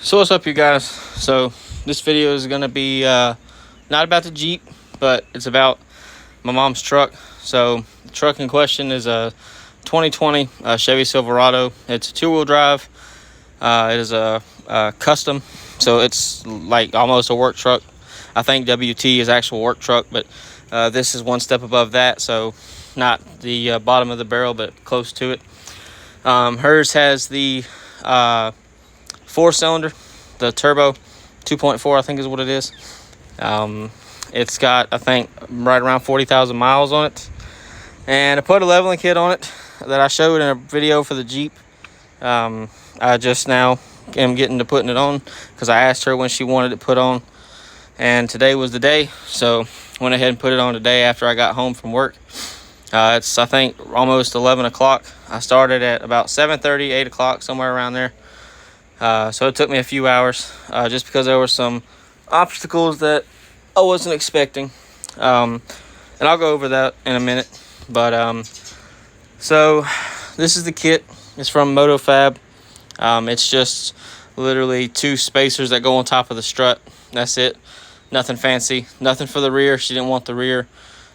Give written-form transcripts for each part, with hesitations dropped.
So what's up, you guys? So this video is gonna be not about the Jeep, but it's about my mom's truck. So the truck in question is a 2020 Chevy Silverado. It's a two-wheel drive. It is a custom, so it's like almost a work truck. I think WT is actual work truck, but this is one step above that, so not the bottom of the barrel, but close to it. Hers has the 4-cylinder, the turbo 2.4, I think is what it is. It's got, I think, right around 40,000 miles on it. And I put a leveling kit on it that I showed in a video for the Jeep. I just now am getting to putting it on because I asked her when she wanted it put on, and today was the day, so went ahead and put it on today after I got home from work. It's, I think, almost 11 o'clock. I started at about 7:30, 8 o'clock, somewhere around there. So it took me a few hours just because there were some obstacles that I wasn't expecting. And I'll go over that in a minute. But so this is the kit. It's from MotoFab. It's just literally 2 spacers that go on top of the strut. That's it. Nothing fancy. Nothing for the rear. She didn't want the rear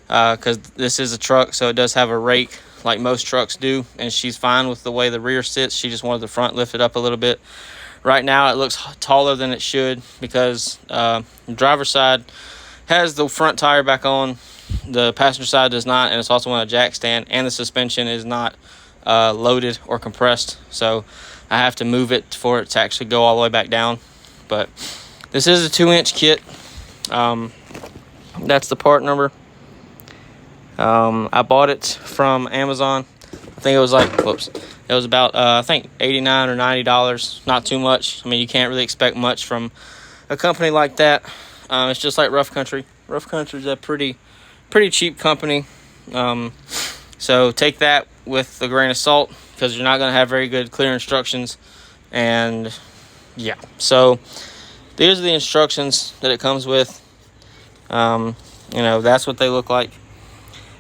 because this is a truck, so it does have a rake like most trucks do, and she's fine with the way the rear sits. She just wanted the front lifted up a little bit. Right now it looks taller than it should because the driver's side has the front tire back on, the passenger side does not, and it's also on a jack stand, and the suspension is not loaded or compressed, so I have to move it for it to actually go all the way back down. But this is a 2-inch kit. That's the part number. I bought it from Amazon. I think it was like, it was about, I think $89 or $90. Not too much. I mean, you can't really expect much from a company like that. It's just like Rough Country. Rough Country is a pretty cheap company. So take that with a grain of salt because you're not going to have very good clear instructions. And yeah, so these are the instructions that it comes with. That's what they look like.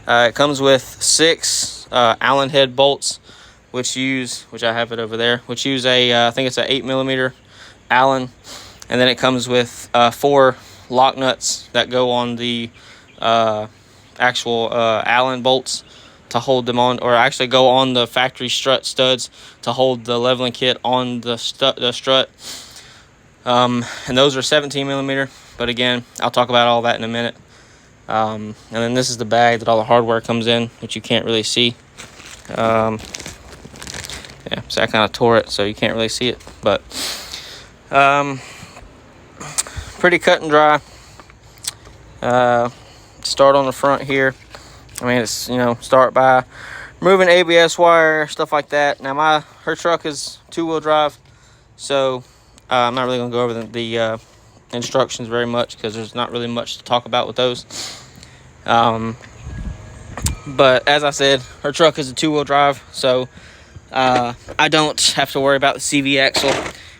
It comes with 6 Allen head bolts, which I have it over there, which use I think it's an 8mm Allen, and then it comes with 4 lock nuts that go on the actual Allen bolts to hold them on, or actually go on the factory strut studs to hold the leveling kit on the strut. And those are 17mm, but again, I'll talk about all that in a minute. And then this is the bag that all the hardware comes in, which you can't really see. Yeah, so I kind of tore it, so you can't really see it, but pretty cut and dry. Start on the front here. I mean, it's, start by removing ABS wire, stuff like that. Now her truck is 2-wheel drive, so I'm not really gonna go over the instructions very much because there's not really much to talk about with those. But as I said, her truck is a 2-wheel drive, so I don't have to worry about the CV axle,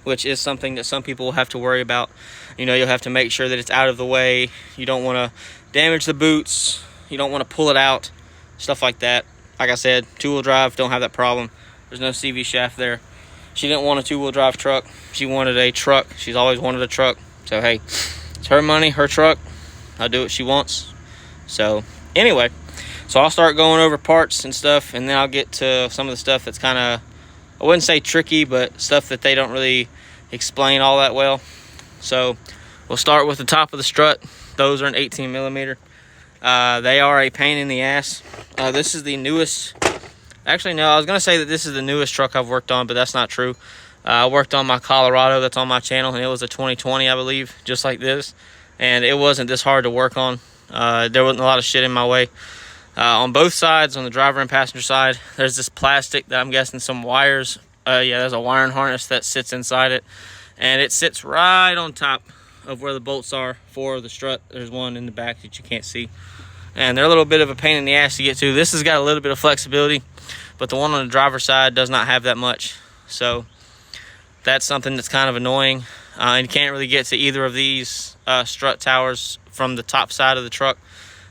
which is something that some people have to worry about. You'll have to make sure that it's out of the way. You don't want to damage the boots. You don't want to pull it out, stuff like that. Like I said, 2-wheel drive, don't have that problem. There's no CV shaft there. She didn't want a 2-wheel drive truck. She wanted a truck. She's always wanted a truck. So, hey, it's her money, her truck. I'll do what she wants. So, anyway, so I'll start going over parts and stuff, and then I'll get to some of the stuff that's kind of, I wouldn't say tricky, but stuff that they don't really explain all that well. So, we'll start with the top of the strut. Those are an 18mm. They are a pain in the ass. This is the newest. Actually, no, I was going to say that this is the newest truck I've worked on, but that's not true. I worked on my Colorado that's on my channel, and it was a 2020, I believe, just like this. And it wasn't this hard to work on. There wasn't a lot of shit in my way. On both sides, on the driver and passenger side, there's this plastic that I'm guessing some wires. Yeah, there's a wiring harness that sits inside it. And it sits right on top of where the bolts are for the strut. There's one in the back that you can't see. And they're a little bit of a pain in the ass to get to. This has got a little bit of flexibility, but the one on the driver's side does not have that much. So that's something that's kind of annoying. And you can't really get to either of these strut towers from the top side of the truck.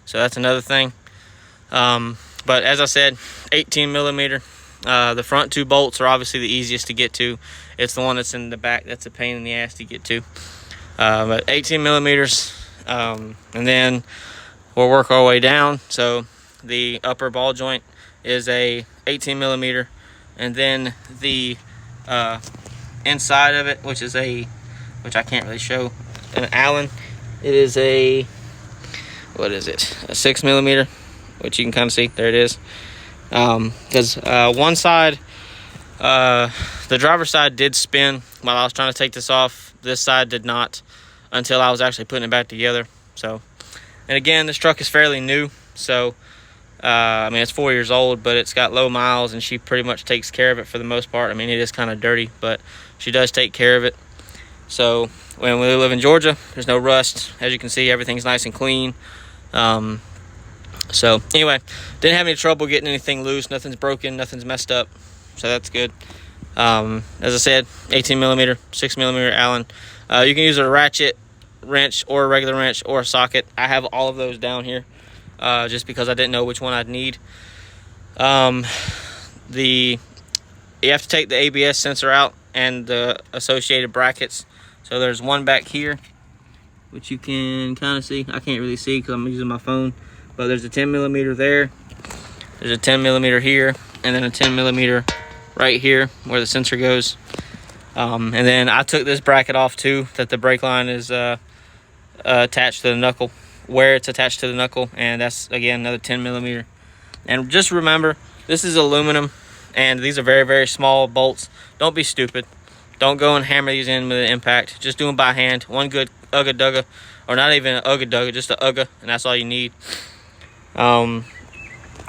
So that's another thing. But as I said, 18mm. The front 2 bolts are obviously the easiest to get to. It's the one that's in the back that's a pain in the ass to get to. But 18 millimeters, and then we'll work our way down. So the upper ball joint is a 18 millimeter, and then the inside of it, which I can't really show, an Allen. It is a, what is it? A 6 millimeter, which you can kind of see. There it is. Because one side, the driver's side did spin while I was trying to take this off. This side did not until I was actually putting it back together. So, and again, this truck is fairly new. So, I mean, it's 4 years old, but it's got low miles, and she pretty much takes care of it for the most part. I mean, it is kind of dirty, but she does take care of it. So, when we live in Georgia, there's no rust. As you can see, everything's nice and clean. So, anyway, didn't have any trouble getting anything loose. Nothing's broken, nothing's messed up. So, that's good. As I said, 18 millimeter, 6 millimeter Allen. You can use a ratchet wrench or a regular wrench or a socket. I have all of those down here. Just because I didn't know which one I'd need. You have to take the ABS sensor out and the associated brackets. So there's one back here, which you can kind of see. I can't really see because I'm using my phone, but there's a 10 millimeter there. There's a 10 millimeter here, and then a 10 millimeter right here where the sensor goes. And then I took this bracket off too, that the brake line is attached to the knuckle, where it's attached to the knuckle, and that's again another 10 millimeter. And just remember, this is aluminum, and these are very, very small bolts. Don't be stupid. Don't go and hammer these in with an impact. Just do them by hand. One good ugga dugga, or not even an ugga dugga, just a ugga, and that's all you need. And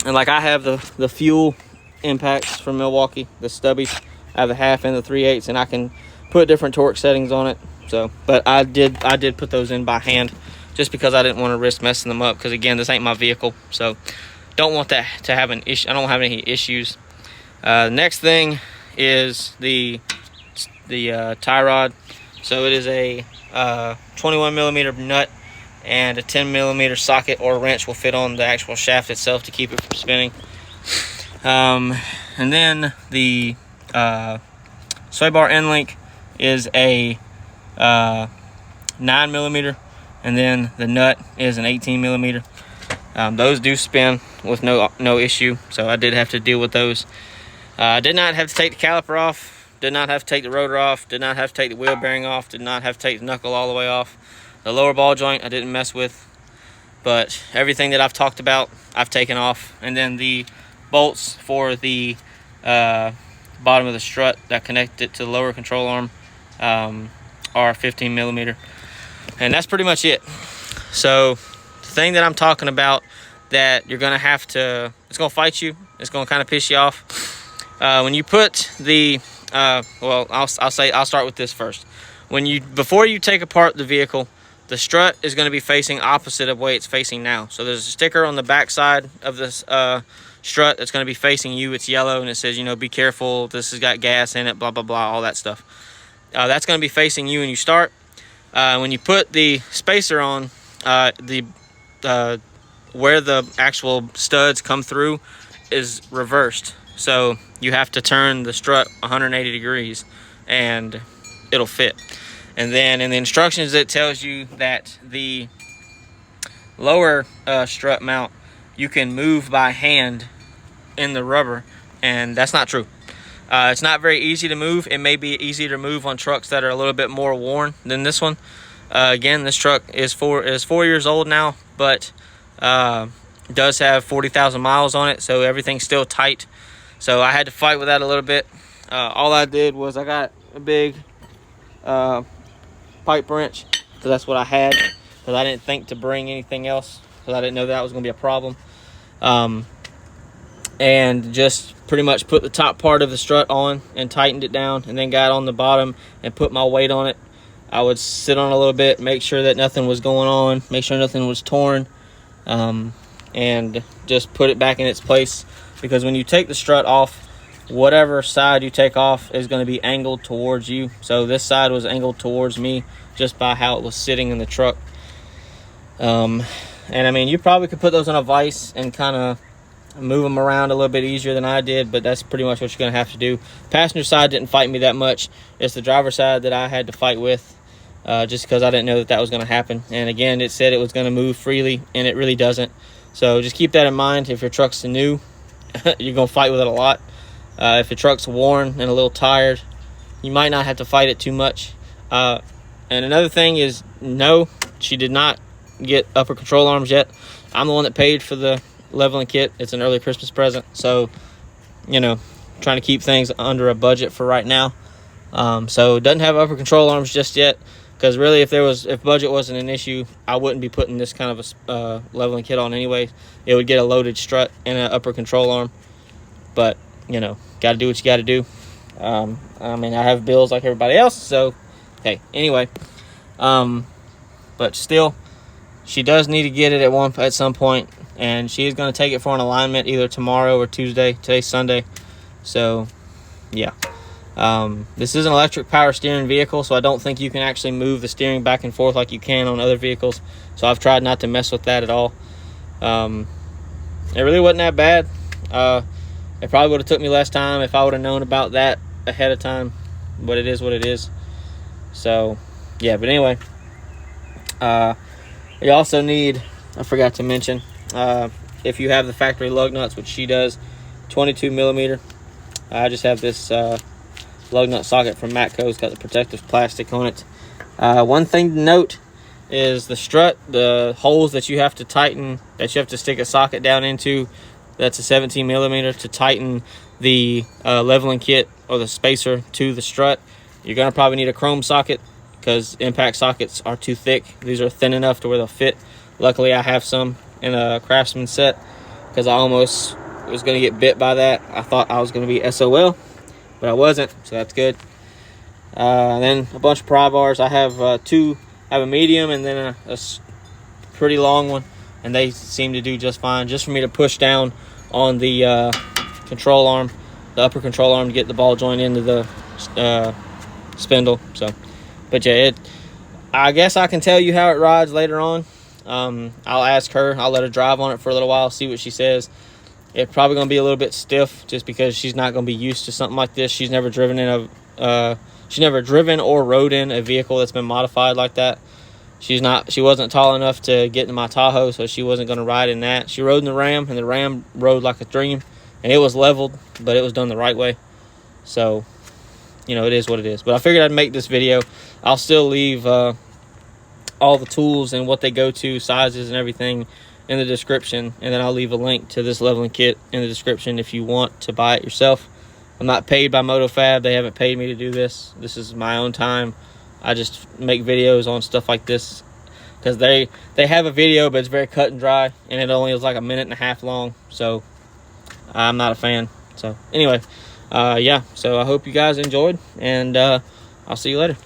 like I have the fuel impacts from Milwaukee, the stubbies. I have the 1/2 and the 3/8, and I can put different torque settings on it. So, but I did put those in by hand, just because I didn't want to risk messing them up, because again, this ain't my vehicle, so don't want that to have an issue. I don't have any issues. Next thing is the tie rod. So it is a 21 millimeter nut, and a 10 millimeter socket or wrench will fit on the actual shaft itself to keep it from spinning. And then the sway bar end link is a 9 millimeter. And then the nut is an 18 millimeter. Those do spin with no issue, so I did have to deal with those. I did not have to take the caliper off, did not have to take the rotor off, did not have to take the wheel bearing off, did not have to take the knuckle all the way off. The lower ball joint I didn't mess with, but everything that I've talked about I've taken off. And then the bolts for the bottom of the strut that connect it to the lower control arm are 15 millimeter. And that's pretty much it. So the thing that I'm talking about that you're gonna have to, it's gonna fight you, it's gonna kind of piss you off, when you put the well, I'll start with this first. Before you take apart the vehicle, the strut is going to be facing opposite of the way it's facing now. So there's a sticker on the back side of this strut that's going to be facing you. It's yellow, and it says, be careful, this has got gas in it, blah blah blah, all that stuff. That's going to be facing you when you start. When you put the spacer on, where the actual studs come through is reversed. So you have to turn the strut 180 degrees and it'll fit. And then in the instructions, it tells you that the lower strut mount you can move by hand in the rubber, and that's not true. It's not very easy to move. It may be easier to move on trucks that are a little bit more worn than this one. Again, this truck is 4 years old now, but does have 40,000 miles on it, so everything's still tight. So I had to fight with that a little bit. All I did was I got a big pipe wrench, so that's what I had, because I didn't think to bring anything else, because I didn't know that was going to be a problem. And just pretty much put the top part of the strut on and tightened it down, and then got on the bottom and put my weight on it. I would sit on a little bit, make sure that nothing was going on, make sure nothing was torn, and just put it back in its place. Because when you take the strut off, whatever side you take off is going to be angled towards you. So this side was angled towards me just by how it was sitting in the truck. And I mean, you probably could put those on a vise and kind of move them around a little bit easier than I did, but that's pretty much what you're going to have to do. Passenger side didn't fight me that much. It's the driver side that I had to fight with, just because I didn't know that was going to happen. And again, it said it was going to move freely, and it really doesn't. So just keep that in mind. If your truck's new, you're going to fight with it a lot. If your truck's worn and a little tired, you might not have to fight it too much. And another thing is, no, she did not get upper control arms yet. I'm the one that paid for the leveling kit. It's an early Christmas present, so trying to keep things under a budget for right now. So it doesn't have upper control arms just yet, because really if budget wasn't an issue, I wouldn't be putting this kind of a leveling kit on anyway. It would get a loaded strut and an upper control arm, but got to do what you got to do. I mean, I have bills like everybody else, so hey, anyway. But still, she does need to get it at some point, and she is going to take it for an alignment either tomorrow or Tuesday. Today's Sunday, so yeah. This is an electric power steering vehicle, so I don't think you can actually move the steering back and forth like you can on other vehicles. So I've tried not to mess with that at all. It really wasn't that bad. It probably would have took me less time if I would have known about that ahead of time, but it is what it is. So yeah, but anyway, you also need, I forgot to mention, if you have the factory lug nuts, which she does, 22 millimeter. I just have this lug nut socket from Matco. It's got the protective plastic on it. One thing to note is the strut, the holes that you have to tighten, that you have to stick a socket down into, that's a 17 millimeter to tighten the leveling kit or the spacer to the strut. You're going to probably need a chrome socket, because impact sockets are too thick. These are thin enough to where they'll fit. Luckily, I have some in a Craftsman set, because I almost was going to get bit by that. I thought I was going to be SOL, but I wasn't, so that's good. And then a bunch of pry bars. I have two. I have a medium and then a pretty long one, and they seem to do just fine. Just for me to push down on the control arm, the upper control arm, to get the ball joint into the spindle. So, but yeah, I guess I can tell you how it rides later on. I'll ask her. I'll let her drive on it for a little while, see what she says. It's probably going to be a little bit stiff, just because she's not going to be used to something like this. She's never driven or rode in a vehicle that's been modified like that. She wasn't tall enough to get in my Tahoe, so she wasn't going to ride in that. She rode in the Ram, and the Ram rode like a dream, and it was leveled, but it was done the right way. So, it is what it is. But I figured I'd make this video. I'll still leave all the tools and what they go to, sizes and everything, in the description, and then I'll leave a link to this leveling kit in the description if you want to buy it yourself. I'm not paid by MotoFab. They haven't paid me to do this. This is my own time. I just make videos on stuff like this because they have a video, but it's very cut and dry, and it only is like a minute and a half long, so I'm not a fan. So anyway, yeah, so I hope you guys enjoyed, and I'll see you later.